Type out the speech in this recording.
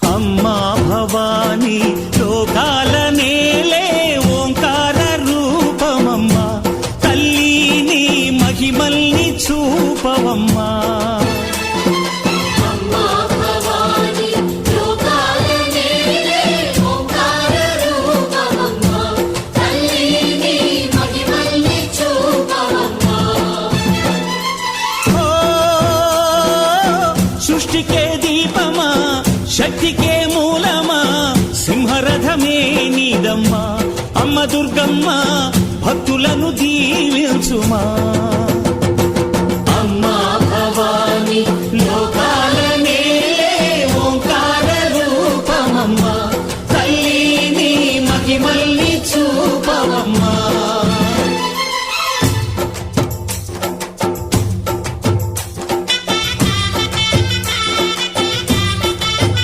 అమ్మా భవానీ లోకాల నేలే ఓంకార రూపమమ్మా తల్లి నీ మహిమల్ని చూపవమ్మా సృష్టికే దీపమా శక్తికే మూలమా సింహరథమే నీదమ్మా అమ్మ దుర్గమ్మ భక్తులను దీవించుమా